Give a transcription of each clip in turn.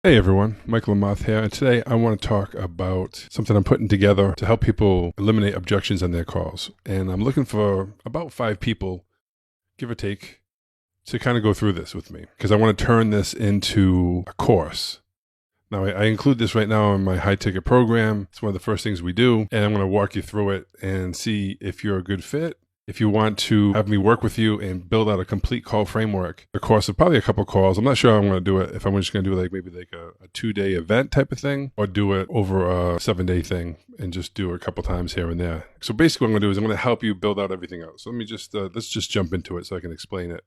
Hey everyone, 𝒂𝒏𝒕 here, and today I want to talk about something I'm putting together to help people eliminate objections on their calls. And I'm looking for about 5 people, give or take, to kind of go through this with me, because I want to turn this into a course. Now, I include this right now in my high-ticket program. It's one of the first things we do, and I'm going to walk you through it and see if you're a good fit. If you want to have me work with you and build out a complete call framework, a course of probably a couple calls. I'm not sure how I'm going to do it. If I'm just going to do maybe a 2-day event type of thing, or do it over a 7-day thing and just do it a couple times here and there. So basically what I'm going to do is I'm going to help you build out everything else. So let me just, let's just jump into it so I can explain it.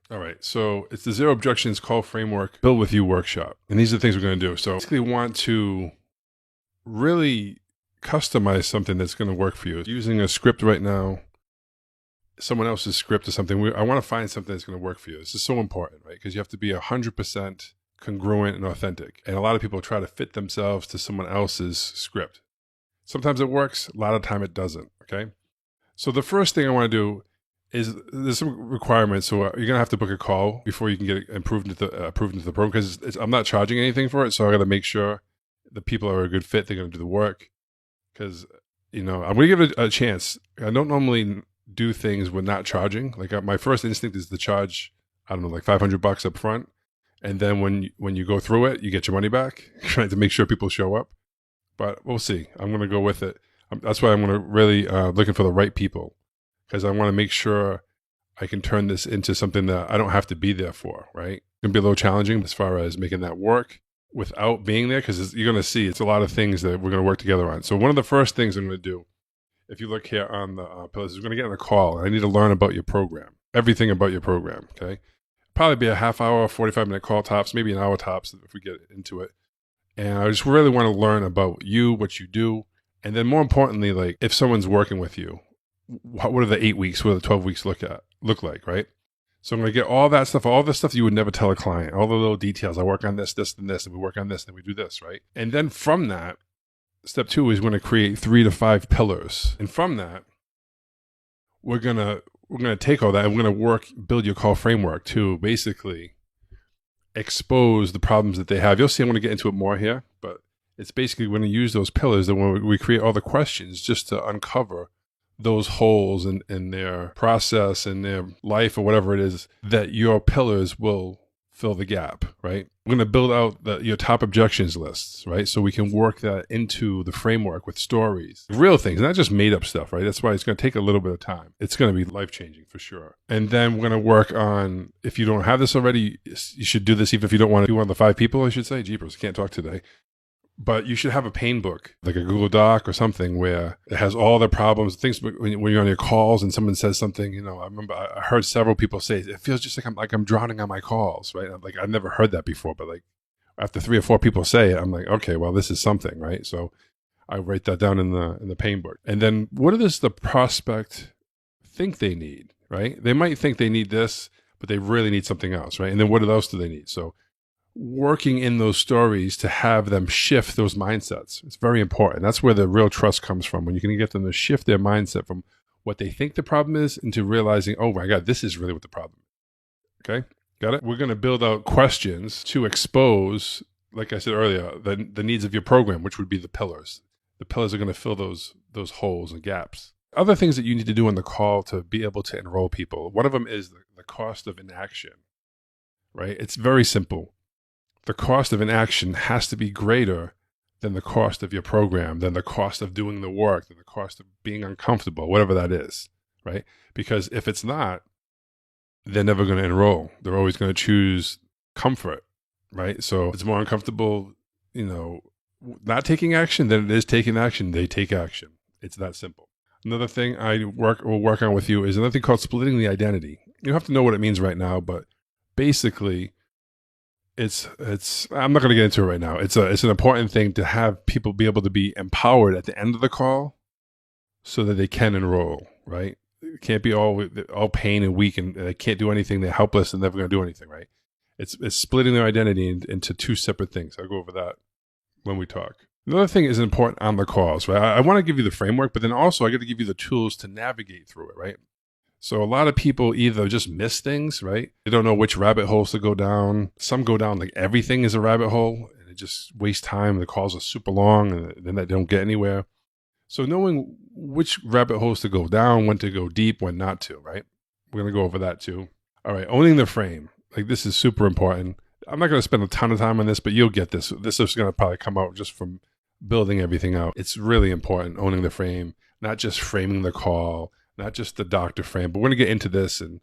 All right, so it's the Zero Objections Call Framework Build With You workshop. And these are the things we're going to do. So basically want to really customize something that's going to work for you. Using a script right now, someone else's script or something, I want to find something that's going to work for you. This is so important, right? Because you have to be 100% congruent and authentic. And a lot of people try to fit themselves to someone else's script. Sometimes it works, a lot of time it doesn't, okay? So the first thing I want to do is there's some requirements. So you're going to have to book a call before you can get approved into the program, because I'm not charging anything for it. So I got to make sure the people are a good fit. They're going to do the work. Because, I'm going to give it a chance. I don't normally do things with not charging. Like my first instinct is to charge, I don't know, like $500 up front. And then when you go through it, you get your money back, trying to make sure people show up. But we'll see. I'm going to go with it. That's why I'm going to really looking for the right people, because I want to make sure I can turn this into something that I don't have to be there for, right? It's going to be a little challenging as far as making that work without being there, because you're going to see it's a lot of things that we're going to work together on. So one of the first things I'm going to do, if you look here on the pillars, is we're going to get on a call. I need to learn about your program, everything about your program, okay? Probably be a half hour, 45-minute call tops, maybe an hour tops if we get into it. And I just really want to learn about you, what you do, and then more importantly, like if someone's working with you, what are the 8 weeks, what do the 12 weeks look like, right? So I'm going to get all that stuff, all the stuff you would never tell a client, all the little details. I work on this, this, and this, and we work on this, and we do this, right? And then from that, step 2 is going to create 3 to 5 pillars. And from that, we're going to take all that and we're going to build your call framework to basically expose the problems that they have. You'll see I'm going to get into it more here, but it's basically we're going to use those pillars that when we create all the questions just to uncover those holes in their process and their life or whatever it is, that your pillars will fill the gap, right? We're going to build out your top objections lists, right? So we can work that into the framework with stories, real things, not just made up stuff, right? That's why it's going to take a little bit of time. It's going to be life-changing for sure. And then we're going to work on, if you don't have this already, you should do this even if you don't want to be one of the 5 people, I should say. Jeepers, I can't talk today. But you should have a pain book, like a Google Doc or something, where it has all the problems, things when you're on your calls and someone says something, I remember I heard several people say, it feels just like I'm drowning on my calls, right? I'm like, I've never heard that before, but like after 3 or 4 people say it, I'm like, okay, well, this is something, right? So I write that down in the pain book. And then what does the prospect think they need, right? They might think they need this, but they really need something else, right? And then what else do they need? So working in those stories to have them shift those mindsets. It's very important. That's where the real trust comes from, when you can get them to shift their mindset from what they think the problem is into realizing, oh my God, this is really what the problem is. Okay, got it? We're going to build out questions to expose, like I said earlier, the needs of your program, which would be the pillars. The pillars are going to fill those holes and gaps. Other things that you need to do on the call to be able to enroll people. One of them is the cost of inaction, right? It's very simple. The cost of inaction has to be greater than the cost of your program, than the cost of doing the work, than the cost of being uncomfortable, whatever that is, right? Because if it's not, they're never going to enroll. They're always going to choose comfort, right? So if it's more uncomfortable, not taking action than it is taking action. They take action. It's that simple. Another thing will work on with you is another thing called splitting the identity. You don't have to know what it means right now, but basically, I'm not going to get into it right now. It's an important thing to have people be able to be empowered at the end of the call so that they can enroll, right? It can't be all pain and weak and they can't do anything. They're helpless and never going to do anything, right? It's splitting their identity into 2 separate things. I'll go over that when we talk. Another thing is important on the calls, right? I want to give you the framework, but then also I got to give you the tools to navigate through it, right? So a lot of people either just miss things, right? They don't know which rabbit holes to go down. Some go down like everything is a rabbit hole and it just wastes time. The calls are super long and then they don't get anywhere. So knowing which rabbit holes to go down, when to go deep, when not to, right? We're going to go over that too. All right, owning the frame. Like this is super important. I'm not going to spend a ton of time on this, but you'll get this. This is going to probably come out just from building everything out. It's really important, owning the frame, not just framing the call, not just the doctor frame, but we're going to get into this and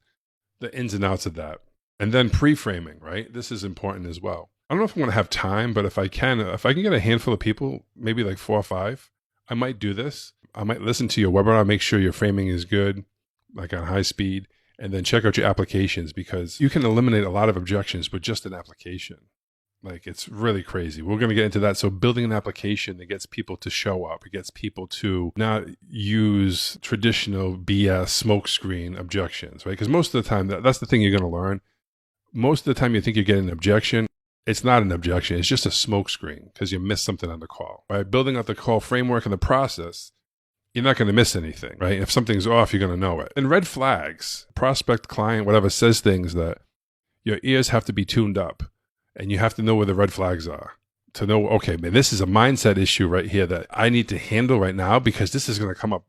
the ins and outs of that. And then pre-framing, right? This is important as well. I don't know if I'm going to have time, but if I can get a handful of people, maybe like 4 or 5, I might do this. I might listen to your webinar, make sure your framing is good, like on high speed, and then check out your applications because you can eliminate a lot of objections with just an application. Like it's really crazy. We're going to get into that. So building an application that gets people to show up, it gets people to not use traditional BS smokescreen objections, right? Because most of the time, that's the thing you're going to learn. Most of the time you think you're getting an objection. It's not an objection. It's just a smokescreen because you missed something on the call. By building out the call framework and the process, you're not going to miss anything, right? If something's off, you're going to know it. And red flags, prospect, client, whatever, says things that your ears have to be tuned up. And you have to know where the red flags are to know, okay, man, this is a mindset issue right here that I need to handle right now because this is going to come up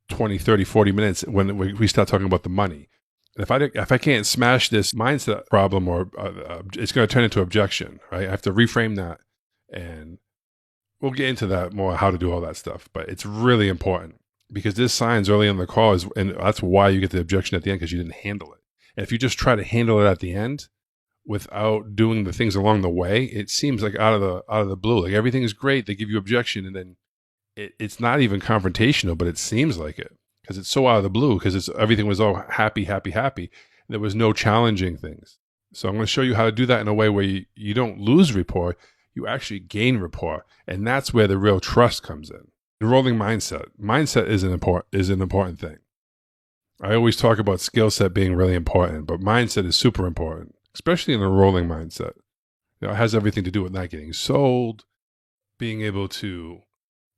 20, 30, 40 minutes when we start talking about the money. And if I can't smash this mindset problem or it's going to turn into objection, right? I have to reframe that. And we'll get into that more, how to do all that stuff. But it's really important because there's signs early in the call, and that's why you get the objection at the end because you didn't handle it. And if you just try to handle it at the end, without doing the things along the way, it seems like out of the blue. Like everything is great. They give you objection and then it's not even confrontational, but it seems like it because it's so out of the blue because everything was all happy, happy, happy. There was no challenging things. So I'm going to show you how to do that in a way where you don't lose rapport, you actually gain rapport. And that's where the real trust comes in. Enrolling mindset. Mindset is an important thing. I always talk about skill set being really important, but mindset is super important. Especially in a rolling mindset. It has everything to do with not getting sold, being able to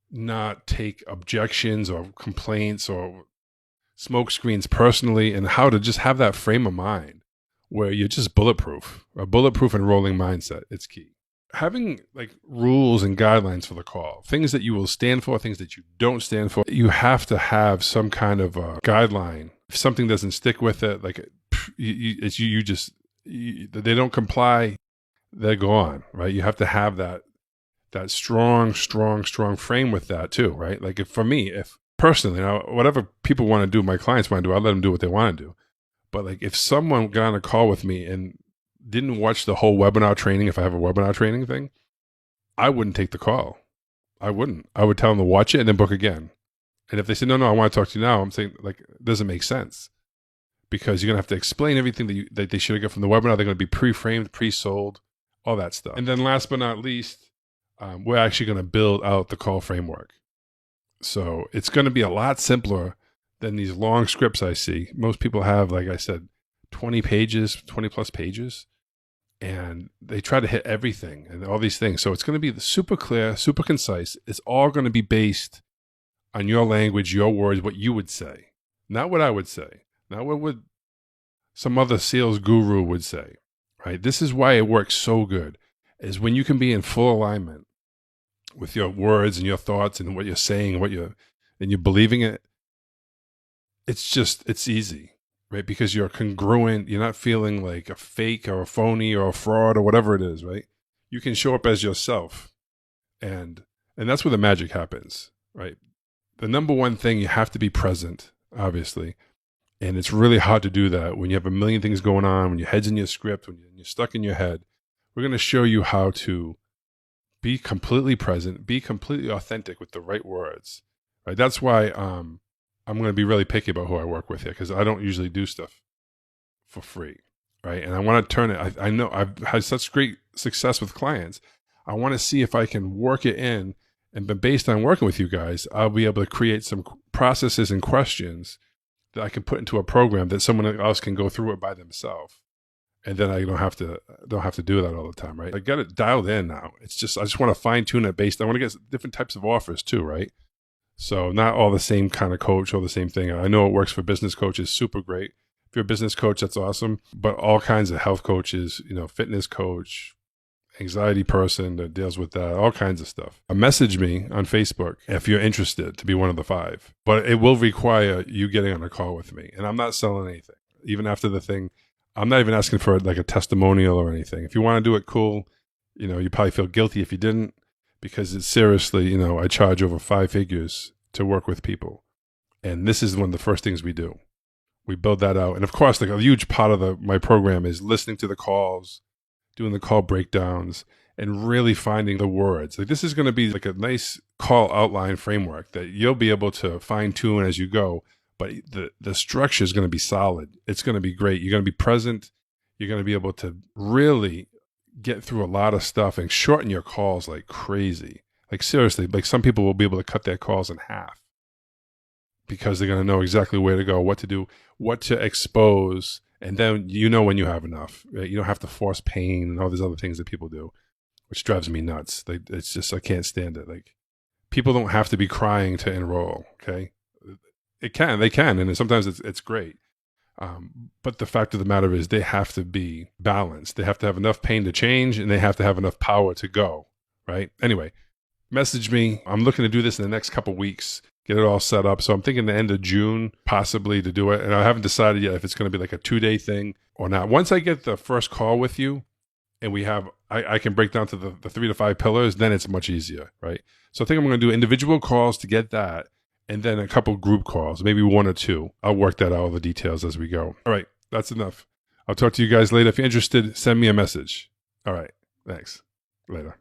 not take objections or complaints or smoke screens personally, and how to just have that frame of mind where you're just bulletproof. A bulletproof and rolling mindset, it's key. Having like rules and guidelines for the call, things that you will stand for, things that you don't stand for. You have to have some kind of a guideline. If something doesn't stick with it, like they don't comply, they're gone, right? You have to have that strong frame with that too, right? Like if personally, now, whatever people want to do, my clients want to do, I'll let them do what they want to do. But like if someone got on a call with me and didn't watch the whole webinar training, if I have a webinar training thing, I wouldn't take the call. I wouldn't. I would tell them to watch it and then book again. And if they say, no, I want to talk to you now, I'm saying like, it doesn't make sense. Because you're going to have to explain everything that they should have got from the webinar. They're going to be pre-framed, pre-sold, all that stuff. And then last but not least, we're actually going to build out the call framework. So it's going to be a lot simpler than these long scripts I see. Most people have, like I said, 20 plus pages, and they try to hit everything and all these things. So it's going to be super clear, super concise. It's all going to be based on your language, your words, what you would say, not what I would say. Not what would some other sales guru would say, right? This is why it works so good, is when you can be in full alignment with your words and your thoughts and what you're saying and you're believing it. It's easy, right? Because you're congruent. You're not feeling like a fake or a phony or a fraud or whatever it is, right? You can show up as yourself. And that's where the magic happens, right? The number one thing, you have to be present, obviously. And it's really hard to do that when you have a million things going on, when your head's in your script, when you're stuck in your head. We're going to show you how to be completely present, be completely authentic with the right words. Right? That's why I'm going to be really picky about who I work with here, because I don't usually do stuff for free. Right? And I want to turn it. I know I've had such great success with clients. I want to see if I can work it in, and based on working with you guys, I'll be able to create some processes and questions that I can put into a program that someone else can go through it by themselves. And then I don't have to do that all the time, right? I got it dialed in now. I just want to fine tune it I want to get different types of offers too, right? So not all the same kind of coach, all the same thing. I know it works for business coaches, super great. If you're a business coach, that's awesome. But all kinds of health coaches, fitness coach, anxiety person that deals with that, all kinds of stuff. Message me on Facebook if you're interested to be one of the 5. But it will require you getting on a call with me. And I'm not selling anything. Even after the thing, I'm not even asking for like a testimonial or anything. If you want to do it, cool. You probably feel guilty if you didn't, because it's seriously, I charge over 5 figures to work with people. And this is one of the first things we do. We build that out. And of course, like a huge part of my program is listening to the calls, doing the call breakdowns, and really finding the words. Like this is going to be like a nice call outline framework that you'll be able to fine tune as you go. But the structure is going to be solid. It's going to be great. You're going to be present. You're going to be able to really get through a lot of stuff and shorten your calls like crazy. Like seriously, like some people will be able to cut their calls in half because they're going to know exactly where to go, what to do, what to expose. And then when you have enough. Right? You don't have to force pain and all these other things that people do, which drives me nuts. It's just, I can't stand it. Like people don't have to be crying to enroll, okay? They can, and sometimes it's great. But the fact of the matter is they have to be balanced. They have to have enough pain to change, and they have to have enough power to go, right? Anyway, message me. I'm looking to do this in the next couple weeks, get it all set up. So I'm thinking the end of June, possibly, to do it. And I haven't decided yet if it's going to be like a 2-day thing or not. Once I get the first call with you and I can break down to the 3 to 5 pillars, then it's much easier, right? So I think I'm going to do individual calls to get that. And then a couple group calls, maybe 1 or 2. I'll work that out, all the details as we go. All right, that's enough. I'll talk to you guys later. If you're interested, send me a message. All right, thanks. Later.